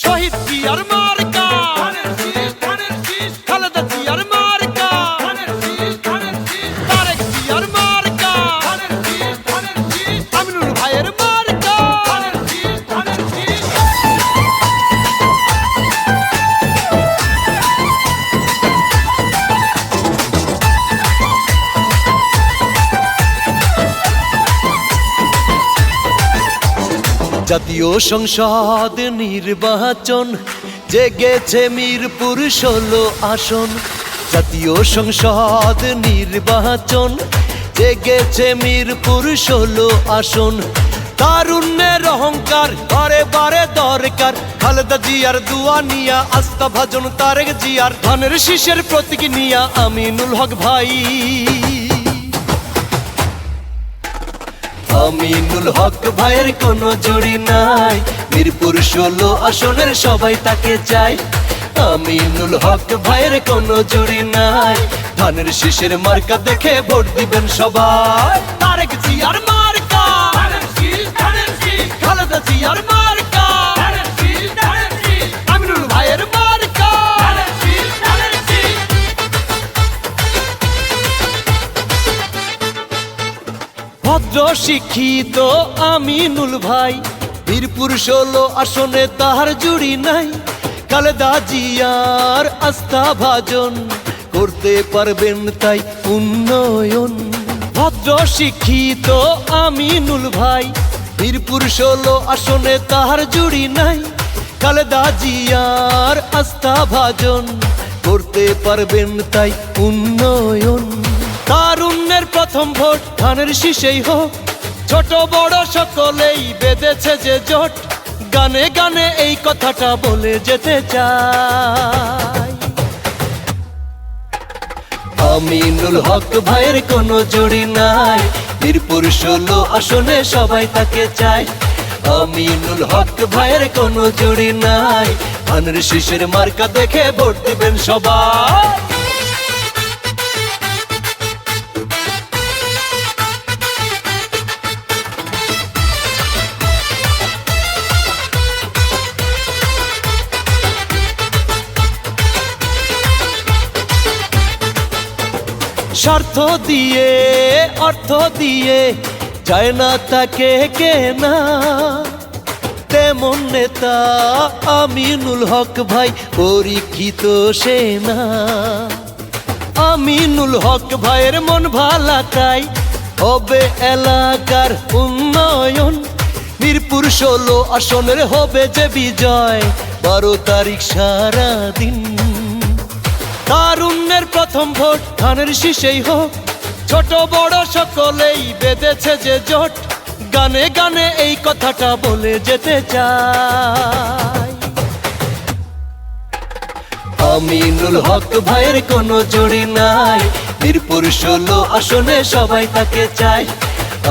শহীদ জিয়ার মার্কা খালেদা জিয়ার মার্কা তারেক জিয়ার মার্কা আমিনুল ভাইয়ের মার্কা। জাতীয় সংসদ নির্বাচন জেগেছে মিরপুর 16 আসন। জাতীয় সংসদ নির্বাচন জেগেছে মিরপুর 16 আসন। তারুণ্যের অহংকার বারে বারে দরকার, খালেদা জিয়ার দুয়া নিয়া আস্থা ভাজন তারেক জিয়ার, ধানের শীষের প্রতীক নিয়া আমিনুল হক ভাই। আমিনুল হক ভাইয়ের কোনো জুড়ি নাই, মিরপুর 16 আসনের সবাই তাকে চায়। আমিনুল হক ভাইয়ের কোনো জুড়ি নাই, ধানের শীষের মার্কা দেখে ভোট দিবেন সবাই। তারেক জিয়ার মার্কা খালেদা জিয়ার মার্কা আমিনুল ভাইয়ের মার্কা। ভদ্র শিক্ষিত আমিনুল ভাই, মিরপুর 16 আসনে তাহার জুড়ি নাই। খালেদা জিয়ার আস্থা ভাজন করতে পারবেন তাই উন্নয়ন। ভদ্র শিক্ষিত আমিনুল ভাই, মিরপুর 16 আসনে তাহার জুড়ি নাই। খালেদা জিয়ার আস্থা ভাজন করতে পারবেন তাই উন্নয়ন। তারুণ্যের প্রথম ভোট ধানের শীষেই হোক, ছোট বড় সকলেই বেঁধেছে যে জোট, গানে গানে এই কথাটা বলে যেতে চাই। আমিনুল হক ভাইয়ের কোনো জুড়ি নাই, মিরপুর 16 আসনে সবাই তাকে চায়। আমিনুল হক ভাইয়ের কোনো জুড়ি নাই, ধানের শীষের মার্কা দেখে ভোট দিবেন সবাই। স্বার্থ দিয়ে অর্থ দিয়ে যায় না তাকে কেনা, তেমন নেতা আমিনুল হক ভাই পরীক্ষিত সেনা। আমিনুল হক ভাইয়ের মন ভালাটাই হবে এলাকার উন্নয়ন। মিরপুর 16 আসনের হবে যে বিজয়, 12 তারিখ সারাদিন। তারুণ্যের প্রথম ভোট ধানের শীষেই হোক, ছোট বড় সকলেই বেঁধেছে যে জোট, গানে গানে এই কথাটা বলে যেতে চাই। আমিনুল হক ভাইয়ের কোনো জুড়ি নাই, মিরপুর 16 আসনে সবাই তাকে চায়।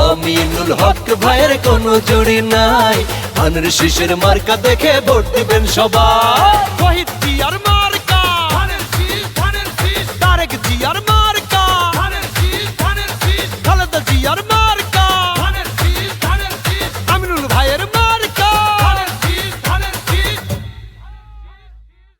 আমিনুল হক ভাইয়ের কোনো জুড়ি নাই, ধানের শীষের মার্কা দেখে ভোট দিবেন সবাই। শহীদ জিয়ার